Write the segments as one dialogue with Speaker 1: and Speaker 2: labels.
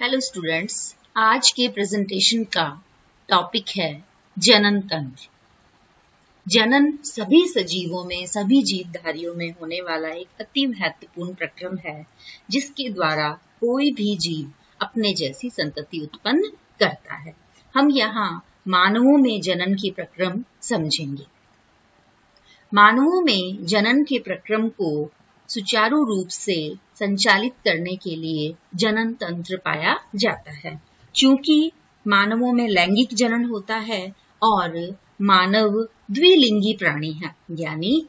Speaker 1: Hello students, आज के presentation का टॉपिक है जनन तंत्र। जनन सभी सजीवों में, सभी जीवधारियों में होने वाला एक अति महत्वपूर्ण प्रक्रम है जिसके द्वारा कोई भी जीव अपने जैसी संतति उत्पन्न करता है। हम यहाँ मानवों में जनन के प्रक्रम समझेंगे। मानवों में जनन के प्रक्रम को सुचारू रूप से संचालित करने के लिए जनन तंत्र पाया जाता है। चूंकि मानवों में लैंगिक जनन होता है और मानव द्विलिंगी प्राणी है, यानी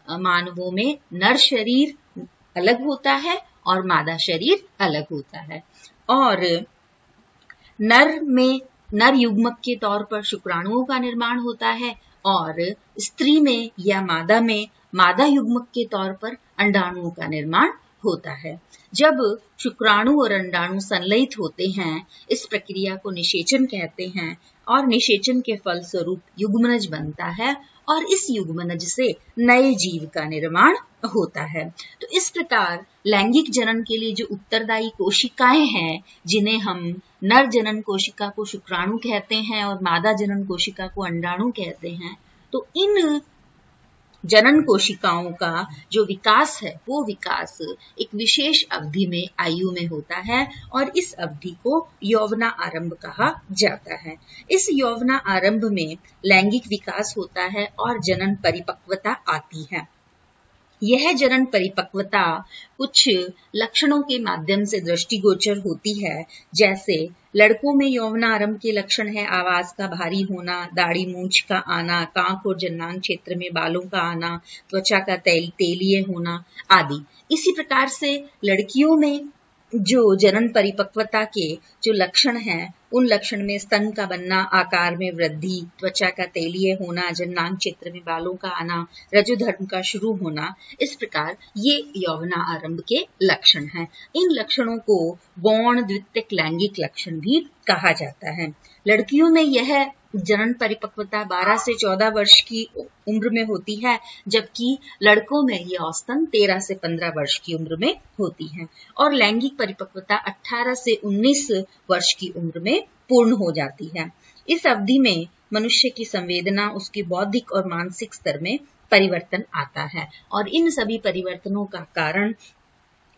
Speaker 1: मानवों में नर शरीर अलग होता है और मादा शरीर अलग होता है। और नर युग्मक के तौर पर शुक्राणुओं का निर्माण होता है और स्त्री में या मादा में मादा युग्मक के तौर पर अंडाणुओं का निर्माण होता है। जब शुक्राणु और अंडाणु संलयित होते हैं, इस प्रक्रिया को निषेचन कहते हैं और निषेचन के फलस्वरूप युग्मनज बनता है और इस युग्मनज से नए जीव का निर्माण होता है। तो इस प्रकार लैंगिक जनन के लिए जो उत्तरदायी कोशिकाएं हैं, जिन्हें हम नर जनन कोशिका को शुक्राणु कहते हैं और मादा जनन कोशिका को अंडाणु कहते हैं, तो इन जनन कोशिकाओं का जो विकास है वो विकास एक विशेष अवधि में, आयु में होता है और इस अवधि को यौवना आरंभ कहा जाता है। इस यौवना आरंभ में लैंगिक विकास होता है और जनन परिपक्वता आती है। यह जनन परिपक्वता कुछ लक्षणों के माध्यम से दृष्टिगोचर होती है। जैसे लड़कों में यौवनारंभ के लक्षण है आवाज का भारी होना, दाढ़ी मूंछ का आना, कांख और जन्नांग क्षेत्र में बालों का आना, त्वचा का तेलीय होना आदि। इसी प्रकार से लड़कियों में जो जनन परिपक्वता के जो लक्षण हैं, उन लक्षण में स्तन का बनना, आकार में वृद्धि, त्वचा का तेलीय होना, जन्नांग क्षेत्र में बालों का आना, रजोधर्म का शुरू होना, इस प्रकार ये यौवना आरंभ के लक्षण हैं। इन लक्षणों को गौण द्वितीयक लैंगिक लक्षण भी कहा जाता है। लड़कियों में यह जनन परिपक्वता 12 से 14 वर्ष की उम्र में होती है, जबकि लड़कों में यह औसतन 13 से 15 वर्ष की उम्र में होती है और लैंगिक परिपक्वता 18 से 19 वर्ष की उम्र में पूर्ण हो जाती है। इस अवधि में मनुष्य की संवेदना, उसके बौद्धिक और मानसिक स्तर में परिवर्तन आता है और इन सभी परिवर्तनों का कारण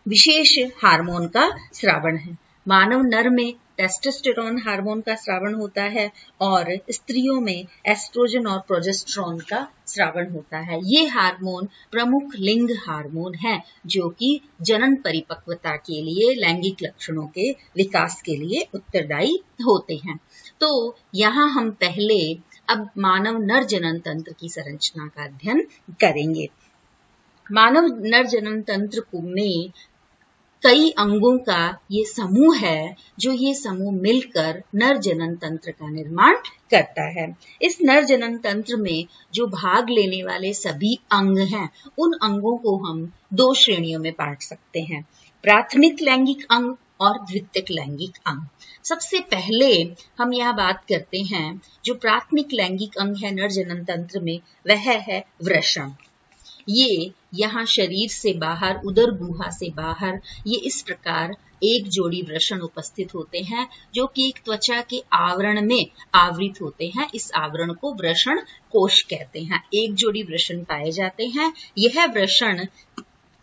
Speaker 1: विशेष हार्मोन का स्रावण है। मानव नर में टेस्टोस्टेरोन हार्मोन का स्रावण होता है और स्त्रियों में एस्ट्रोजन और प्रोजेस्टेरोन का स्रावण होता है। ये हार्मोन प्रमुख लिंग हार्मोन हैं जो कि जनन परिपक्वता के लिए, लैंगिक लक्षणों के विकास के लिए उत्तरदायी होते हैं। तो यहाँ हम पहले अब मानव नर जनन तंत्र की संरचना का अध्ययन करेंगे। मानव नर जनन तंत्र में कई अंगों का ये समूह है, जो ये समूह मिलकर नर जनन तंत्र का निर्माण करता है। इस नर जनन तंत्र में जो भाग लेने वाले सभी अंग हैं, उन अंगों को हम 2 श्रेणियों में बांट सकते हैं, प्राथमिक लैंगिक अंग और द्वितीयक लैंगिक अंग। सबसे पहले हम यह बात करते हैं, जो प्राथमिक लैंगिक अंग है नर जनन तंत्र में, वह है वृषण। ये यहाँ शरीर से बाहर, उदर गुहा से बाहर, ये इस प्रकार एक जोड़ी वृषण उपस्थित होते हैं जो कि एक त्वचा के आवरण में आवृत होते हैं। इस आवरण को वृषण कोश कहते हैं। एक जोड़ी वृषण पाए जाते हैं। यह वृषण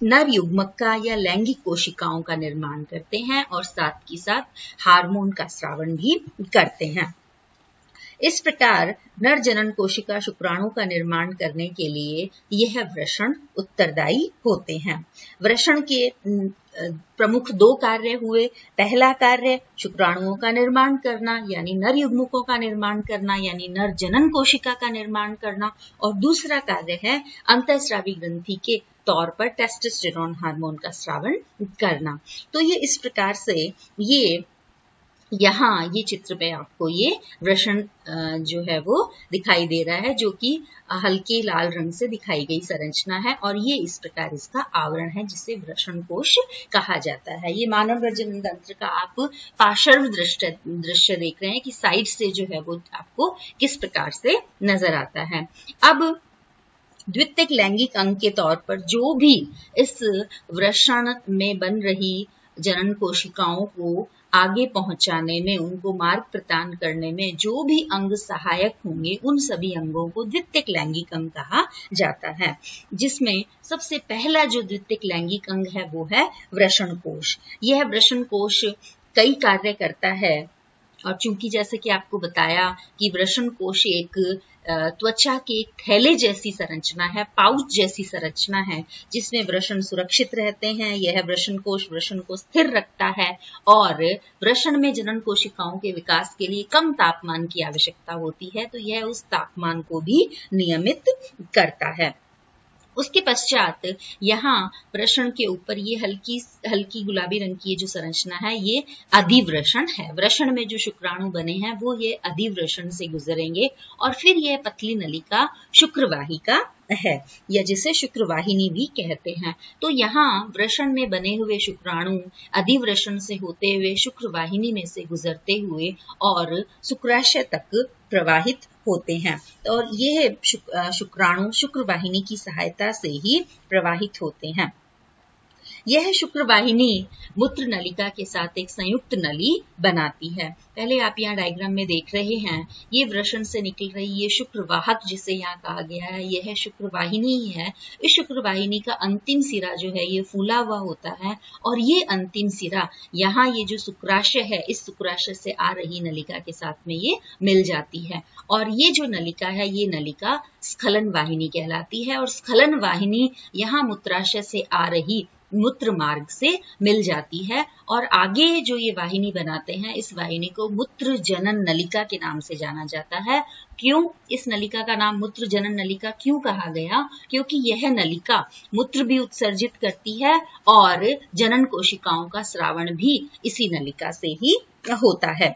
Speaker 1: नर युग्मक का या लैंगिक कोशिकाओं का निर्माण करते हैं और साथ ही साथ हार्मोन का स्रावण भी करते हैं। इस प्रकार नर जनन कोशिका शुक्राणु का निर्माण करने के लिए यह वृषण उत्तरदायी होते हैं। वृषण के प्रमुख 2 कार्य हुए। पहला कार्य शुक्राणुओं का निर्माण करना, यानी नर युग्मकों का निर्माण करना, यानी नर जनन कोशिका का निर्माण करना, और दूसरा कार्य है अंतःस्रावी ग्रंथि के तौर पर टेस्टोस्टेरोन हार्मोन का स्रावण करना। तो ये इस प्रकार से यहाँ ये चित्र में आपको ये वृषण जो है वो दिखाई दे रहा है, जो कि हल्के लाल रंग से दिखाई गई संरचना है और ये इस प्रकार इसका आवरण है जिसे वृषण कोश कहा जाता है। ये मानव जनन तंत्र का आप पार्श्व दृश्य देख रहे हैं कि साइड से जो है वो आपको किस प्रकार से नजर आता है। अब द्वितीयक लैंगिक अंग के तौर पर जो भी इस वृषण में बन रही जनन कोशिकाओं को आगे पहुंचाने में, उनको मार्ग प्रदान करने में जो भी अंग सहायक होंगे, उन सभी अंगों को द्वितीयक लैंगिक अंग कहा जाता है, जिसमें सबसे पहला जो द्वितीयक लैंगिक अंग है वो है वृषण कोश। यह वृषण कोश कई कार्य करता है, और चूंकि जैसे कि आपको बताया कि वृषण कोश एक त्वचा के एक थैले जैसी संरचना है, पाउच जैसी संरचना है, जिसमें वृषण सुरक्षित रहते हैं। यह वृषण कोश वृषण को स्थिर रखता है और वृषण में जनन कोशिकाओं के विकास के लिए कम तापमान की आवश्यकता होती है, तो यह उस तापमान को भी नियमित करता है। उसके पश्चात यहाँ वृषण के ऊपर ये हल्की गुलाबी रंग की जो संरचना है, ये अधिवृषण है। वृषण में जो शुक्राणु बने हैं वो ये अधिवृषण से गुजरेंगे और फिर यह पतली नलिका शुक्रवाहिका है, या जिसे शुक्रवाहिनी भी कहते हैं। तो यहाँ वृषण में बने हुए शुक्राणु अधिवृषण से होते हुए शुक्रवाहिनी में से गुजरते हुए और शुक्राशय तक प्रवाहित होते हैं, और ये शुक्राणु शुक्रवाहिनी की सहायता से ही प्रवाहित होते हैं। यह शुक्रवाहिनी मूत्र नलिका के साथ एक संयुक्त नली बनाती है। पहले आप यहाँ डायग्राम में देख रहे हैं, ये वृषण से निकल रही ये शुक्रवाहक जिसे यहाँ कहा गया है, यह शुक्रवाहिनी ही है। इस शुक्रवाहिनी का अंतिम सिरा जो है ये फूला हुआ होता है, और ये अंतिम सिरा यहाँ ये जो शुक्राशय है, इस शुक्राशय से आ रही नलिका के साथ में ये मिल जाती है, और ये जो नलिका है ये नलिका स्खलन वाहिनी कहलाती है। और स्खलन वाहिनी यहाँ मूत्राशय से आ रही मूत्र मार्ग से मिल जाती है, और आगे जो ये वाहिनी बनाते हैं, इस वाहिनी को मूत्र जनन नलिका के नाम से जाना जाता है। क्यों इस नलिका का नाम मूत्र जनन नलिका क्यों कहा गया? क्योंकि यह नलिका मूत्र भी उत्सर्जित करती है और जनन कोशिकाओं का स्रावण भी इसी नलिका से ही होता है।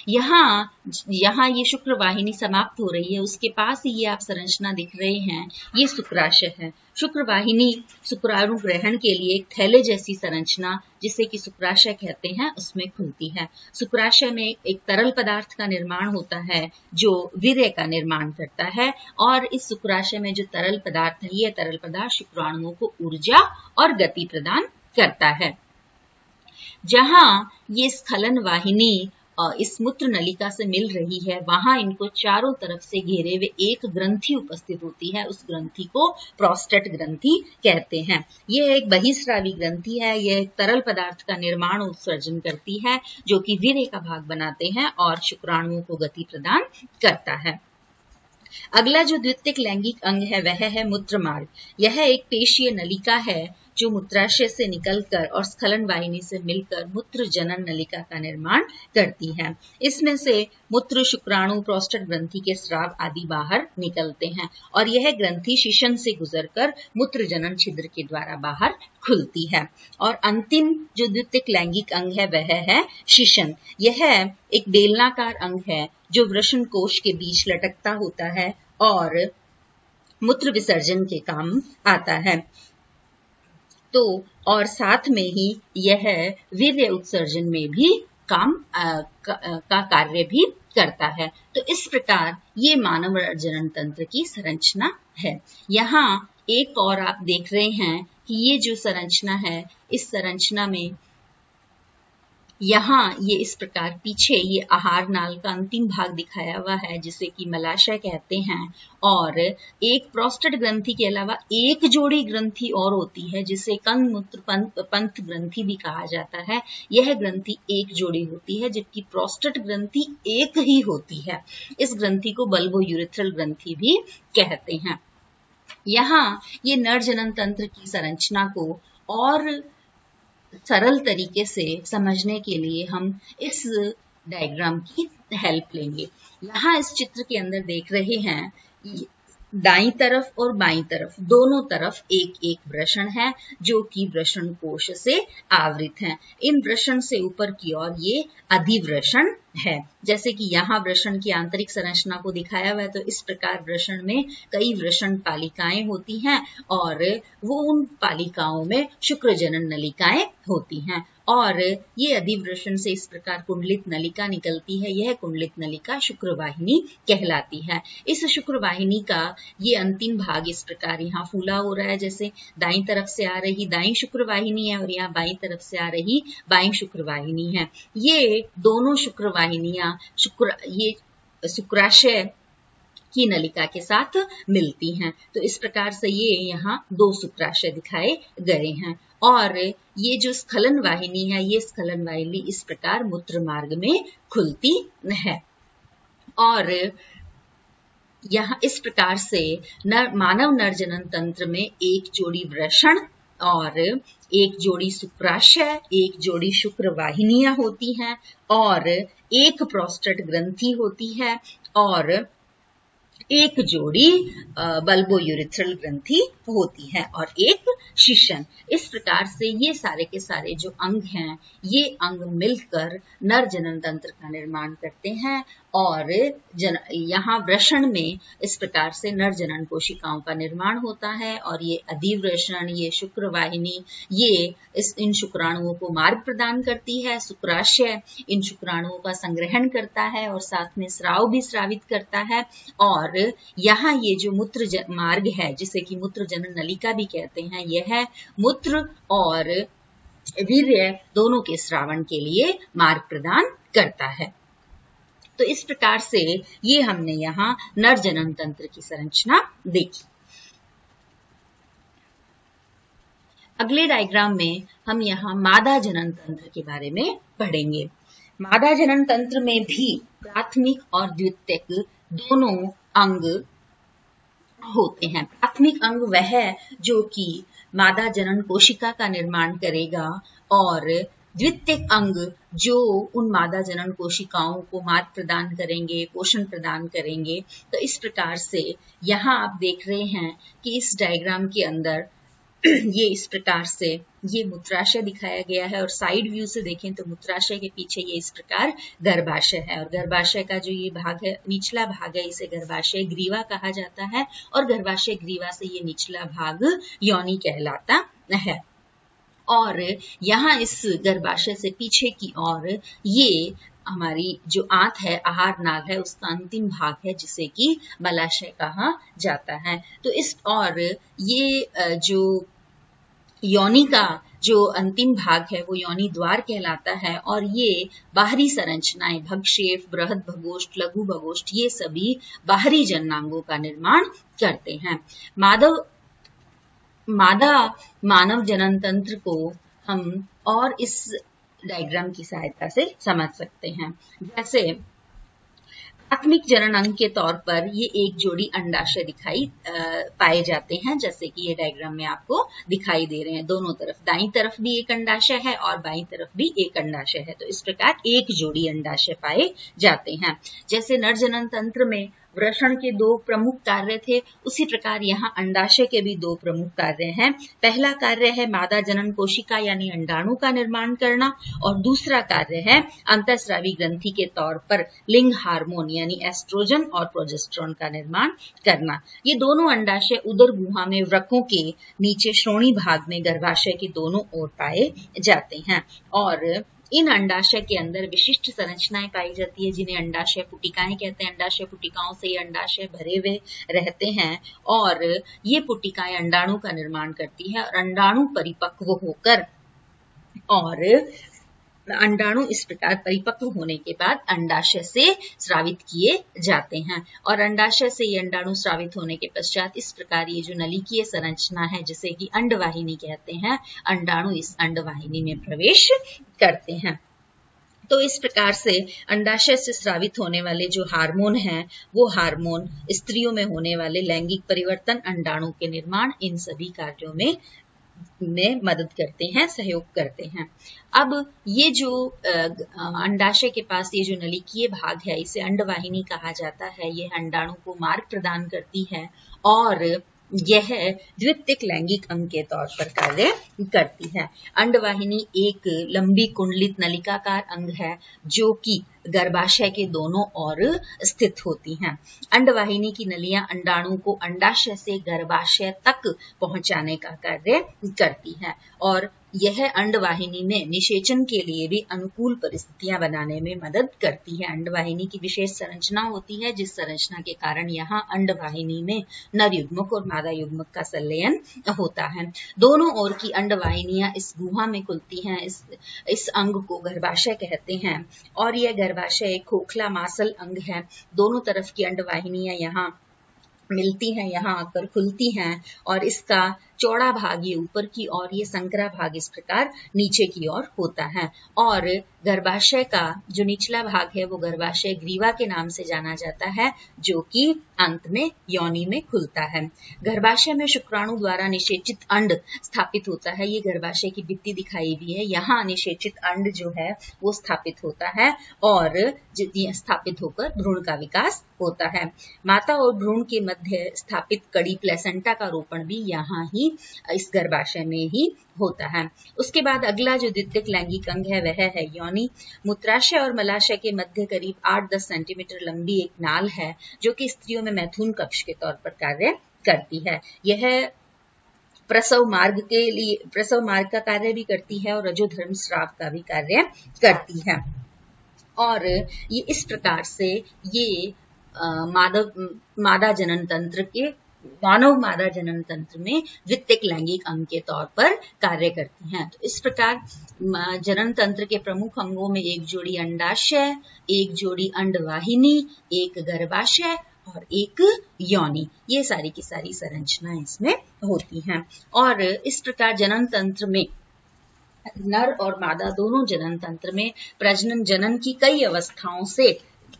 Speaker 1: यहाँ ये शुक्रवाहिनी समाप्त हो रही है, उसके पास ही ये आप संरचना दिख रहे हैं, ये शुक्राशय है। शुक्रवाहिनी शुक्राणु ग्रहण के लिए एक थैले जैसी संरचना, जिसे कि शुक्राशय कहते हैं, उसमें खुलती है। शुक्राशय में एक तरल पदार्थ का निर्माण होता है जो वीर्य का निर्माण करता है, और इस शुक्राशय में जो तरल पदार्थ है, ये तरल पदार्थ शुक्राणुओं को ऊर्जा और गति प्रदान करता है। जहां ये स्खलन वाहिनी इस मूत्र नलिका से मिल रही है, वहां इनको चारों तरफ से घेरे हुए एक ग्रंथि उपस्थित होती है। उस ग्रंथि को प्रोस्टेट ग्रंथि कहते हैं। यह एक बहिस्रावी ग्रंथि है। यह एक तरल पदार्थ का निर्माण उत्सर्जन करती है, जो कि वीर्य का भाग बनाते हैं और शुक्राणुओं को गति प्रदान करता है। अगला जो द्वितीयक लैंगिक अंग है वह है मूत्र मार्ग। यह एक पेशीय नलिका है जो मूत्राशय से निकलकर और स्खलन वाहिनी से मिलकर मूत्र जनन नलिका का निर्माण करती है। इसमें से मूत्र, शुक्राणु, प्रोस्टेट ग्रंथि के स्राव आदि बाहर निकलते हैं, और यह ग्रंथि शिशन से गुजरकर मूत्र जनन छिद्र के द्वारा बाहर खुलती है। और अंतिम जो द्वितीयक लैंगिक अंग है वह है शिशन। यह एक बेलनाकार अंग है जो वृषण कोश के बीच लटकता होता है और मूत्र विसर्जन के काम आता है। तो और साथ में ही यह वीर्य उत्सर्जन में भी का कार्य भी करता है। तो इस प्रकार ये मानव जनन तंत्र की संरचना है। यहाँ एक और आप देख रहे हैं कि ये जो संरचना है, इस संरचना में यहाँ ये इस प्रकार पीछे ये आहार नाल का अंतिम भाग दिखाया हुआ है, जिसे कि मलाशय कहते हैं, और एक प्रोस्टेट ग्रंथि के अलावा एक जोड़ी ग्रंथि और होती है जिसे कंद मूत्र पंथ ग्रंथि भी कहा जाता है। यह ग्रंथि एक जोड़ी होती है, जबकि प्रोस्टेट ग्रंथि एक ही होती है। इस ग्रंथि को बल्बोयूरेथ्रल ग्रंथि भी कहते हैं। यहाँ ये नर जनन तंत्र की संरचना को और सरल तरीके से समझने के लिए हम इस डायग्राम की हेल्प लेंगे। यहाँ इस चित्र के अंदर देख रहे हैं, दाईं तरफ और बाईं तरफ दोनों तरफ एक एक वृषण है जो कि वृषण कोश से आवृत हैं। इन वृषण से ऊपर की ओर ये अधिवृषण है। जैसे कि यहाँ वृषण की आंतरिक संरचना को दिखाया हुआ है, तो इस प्रकार वृषण में कई वृषण पालिकाएं होती हैं और वो उन पालिकाओं में शुक्र जनन नलिकाएं होती हैं, और ये अधिवृषण से इस प्रकार कुंडलित नलिका निकलती है। यह कुंडलित नलिका शुक्रवाहिनी कहलाती है। इस शुक्रवाहिनी का ये अंतिम भाग इस प्रकार यहाँ फूला हो रहा है, जैसे दाईं तरफ से आ रही दाईं शुक्रवाहिनी है और यहाँ बाईं तरफ से आ रही बाईं शुक्रवाहिनी है। ये दोनों शुक्रवाहिनियां ये शुक्राशय की नलिका के साथ मिलती हैं। तो इस प्रकार से ये यहाँ दो शुक्राशय दिखाए गए हैं। और ये जो स्खलन वाहिनी है, ये स्खलन वाहिनी इस प्रकार मूत्र मार्ग में खुलती है। और यहाँ इस प्रकार से मानव नरजनन तंत्र में एक जोड़ी वृषण और एक जोड़ी शुक्राशय, एक जोड़ी शुक्रवाहिनियां होती हैं और एक प्रोस्टेट ग्रंथि होती है और एक जोड़ी बल्बोयूरिथ्रल ग्रंथि होती है और एक शिशन। इस प्रकार से ये सारे के सारे जो अंग हैं, ये अंग मिलकर नर जनन तंत्र का निर्माण करते हैं। और यहाँ वृषण में इस प्रकार से नर जनन कोशिकाओं का निर्माण होता है और ये अधिवृषण, ये शुक्रवाहिनी, ये इन शुक्राणुओं को मार्ग प्रदान करती है। शुक्राशय इन शुक्राणुओं का संग्रहण करता है और साथ में स्राव भी स्रावित करता है। और यहाँ ये जो मूत्र मार्ग है, जिसे कि मूत्र जनन नलिका भी कहते हैं, यह मूत्र और वीर्य दोनों के स्रावण के लिए मार्ग प्रदान करता है। तो इस प्रकार से ये हमने यहाँ नर जनन तंत्र की संरचना देखी। अगले डायग्राम में हम यहाँ मादा जनन तंत्र के बारे में पढ़ेंगे। मादा जनन तंत्र में भी प्राथमिक और द्वितीयक दोनों अंग होते हैं। प्राथमिक अंग वह है जो कि मादा जनन कोशिका का निर्माण करेगा और द्वितीयक अंग जो उन मादा जनन कोशिकाओं को मार्ग प्रदान करेंगे, पोषण प्रदान करेंगे। तो इस प्रकार से यहाँ आप देख रहे हैं कि इस डायग्राम के अंदर ये इस प्रकार से ये मूत्राशय दिखाया गया है और साइड व्यू से देखें तो मूत्राशय के पीछे ये इस प्रकार गर्भाशय है और गर्भाशय का जो ये भाग है, निचला भाग है, इसे गर्भाशय ग्रीवा कहा जाता है और गर्भाशय ग्रीवा से ये निचला भाग योनि कहलाता है। और यहाँ इस गर्भाशय से पीछे की ओर ये हमारी जो आंत है, आहार नाल है, उसका अंतिम भाग है जिसे कि मलाशय कहा जाता है। तो इस और ये जो योनि का जो अंतिम भाग है वो योनि द्वार कहलाता है और ये बाहरी संरचनाएं भगशेफ, बृहद भगोष्ठ, लघु भगोष्ठ, ये सभी बाहरी जननांगों का निर्माण करते हैं। मादा मानव जनन तंत्र को हम और इस डायग्राम की सहायता से समझ सकते हैं। जैसे प्राथमिक जनन अंग के तौर पर ये एक जोड़ी अंडाशय पाए जाते हैं, जैसे कि ये डायग्राम में आपको दिखाई दे रहे हैं। दोनों तरफ, दाईं तरफ भी एक अंडाशय है और बाईं तरफ भी एक अंडाशय है। तो इस प्रकार एक जोड़ी अंडाशय पाए जाते हैं। जैसे नर जनन तंत्र में वृषण के दो प्रमुख कार्य थे, उसी प्रकार यहाँ अंडाशय के भी दो प्रमुख कार्य हैं। पहला कार्य है मादा जनन कोशिका यानी अंडाणु का निर्माण करना और दूसरा कार्य है अंतःस्रावी ग्रंथि के तौर पर लिंग हार्मोन यानी एस्ट्रोजन और प्रोजेस्टेरोन का निर्माण करना। ये दोनों अंडाशय उदर गुहा में वृक्कों के नीचे श्रोणी भाग में गर्भाशय के दोनों ओर पाए जाते हैं और इन अंडाशय के अंदर विशिष्ट संरचनाएं पाई जाती है जिन्हें अंडाशय पुटिकाएं कहते हैं। अंडाशय पुटिकाओं से ये अंडाशय भरे हुए रहते हैं और ये पुटिकाएं अंडाणु का निर्माण करती है और अंडाणु परिपक्व होकर और अंडाणु इस प्रकार परिपक्व होने के बाद अंडाशय से स्रावित किए जाते हैं और अंडाशय से ये अंडाणु स्रावित होने के पश्चात इस प्रकार ये जो नलिकीय संरचना है जिसे कि अंडवाहिनी कहते हैं, अंडाणु इस अंडवाहिनी में प्रवेश करते हैं। तो इस प्रकार से अंडाशय से स्रावित होने वाले जो हार्मोन हैं वो हार्मोन स्त्रियों में होने वाले लैंगिक परिवर्तन, अंडाणु के निर्माण, इन सभी कार्यों में मदद करते हैं, सहयोग करते हैं। अब ये जो अंडाशय के पास ये जो नलिकीय भाग है इसे अंडवाहिनी कहा जाता है। यह अंडाणु को मार्ग प्रदान करती है और यह द्वितीयक लैंगिक अंग के तौर पर कार्य करती है। अंडवाहिनी एक लंबी कुंडलित नलिकाकार अंग है जो कि गर्भाशय के दोनों ओर स्थित होती हैं। अंडवाहिनी की नलियां अंडाणु को अंडाशय से गर्भाशय तक पहुंचाने का कार्य करती हैं और यह अंडवाहिनी में निषेचन के लिए भी अनुकूल परिस्थितियां बनाने में मदद करती है। अंडवाहिनी की विशेष संरचना होती है, जिस संरचना के कारण यहाँ अंडवाहिनी में नर युग्मक और मादा युग्मक का संलयन होता है। दोनों ओर की अंडवाहिनियां इस गुहा में खुलती हैं। इस अंग को गर्भाशय कहते हैं और यह गर्भाशय एक खोखला मांसल अंग है। दोनों तरफ की अंडवाहिनियां यहाँ मिलती हैं, यहाँ आकर खुलती हैं और इसका चौड़ा भाग ये ऊपर की और ये संकरा भाग इस प्रकार नीचे की ओर होता है। और गर्भाशय का जो निचला भाग है वो गर्भाशय ग्रीवा के नाम से जाना जाता है, जो कि अंत में योनि में खुलता है। गर्भाशय में शुक्राणु द्वारा निषेचित अंड स्थापित होता है। ये गर्भाशय की भित्ति दिखाई भी है। यहाँ निषेचित अंड जो है वो स्थापित होता है और स्थापित होकर भ्रूण का विकास होता है। माता और भ्रूण के मध्य स्थापित कड़ी प्लेसेंटा का रोपण भी यहाँ ही इस गर्भाशय में ही होता है। उसके बाद अगला जो द्वितीयक लैंगिक अंग है वह है योनि। मूत्राशय और मलाशय के मध्य करीब 8-10 सेंटीमीटर लंबी एक नाल है, जो कि स्त्रियों में मैथुन कक्ष के तौर पर कार्य करती है। यह प्रसव मार्ग का कार्य भी करती है और रजोधर्म स्राव का भी कार्य करती है। और ये इस प्रकार से ये मादा जनन तंत्र के मानव मादा जनन तंत्र में द्वितीयक लैंगिक अंग के तौर पर कार्य करती हैं। तो इस प्रकार जनन तंत्र के प्रमुख अंगों में एक जोड़ी अंडाशय, एक जोड़ी अंडवाहिनी, एक गर्भाशय और एक योनि, ये सारी की सारी संरचनाएं इसमें होती हैं। और इस प्रकार जनन तंत्र में नर और मादा दोनों जनन तंत्र में प्रजनन जनन की कई अवस्थाओं से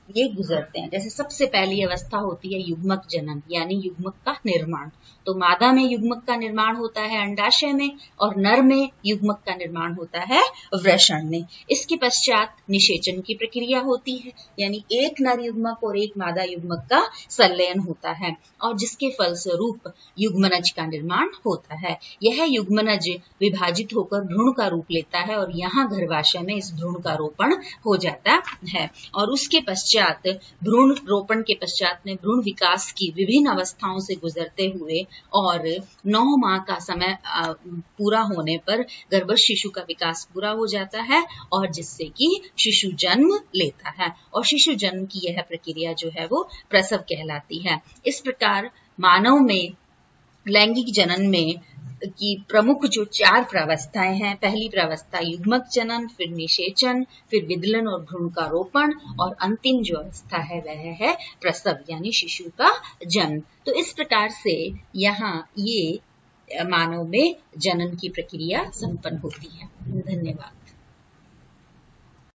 Speaker 1: ये गुजरते हैं। जैसे सबसे पहली अवस्था होती है युग्मक जनन, यानी युग्मक का निर्माण। तो मादा में युग्मक का निर्माण होता है अंडाशय में और नर में युग्मक का निर्माण होता है वृषण में। इसके पश्चात निषेचन की प्रक्रिया होती है, यानी एक नर युग्मक और एक मादा युग्मक का संलयन होता है और जिसके फलस्वरूप युग्मनज का निर्माण होता है। यह युग्मनज विभाजित होकर भ्रूण का रूप लेता है और यहाँ गर्भाशय में इस भ्रूण का रोपण हो जाता है। और उसके पश्चात भ्रूण रोपण के पश्चात में भ्रूण विकास की विभिन्न अवस्थाओं से गुजरते हुए और 9 माह का समय पूरा होने पर गर्भस्थ शिशु का विकास पूरा हो जाता है और जिससे कि शिशु जन्म लेता है। और शिशु जन्म की यह प्रक्रिया जो है वो प्रसव कहलाती है। इस प्रकार मानव में लैंगिक जनन में की प्रमुख जो 4 प्रावस्थाएं हैं, पहली प्रावस्था युग्मक जनन, फिर निषेचन, फिर विदलन और भ्रूण का रोपण और अंतिम जो अवस्था है वह है प्रसव, यानी शिशु का जन्म। तो इस प्रकार से यहाँ ये मानव में जनन की प्रक्रिया संपन्न होती है। धन्यवाद।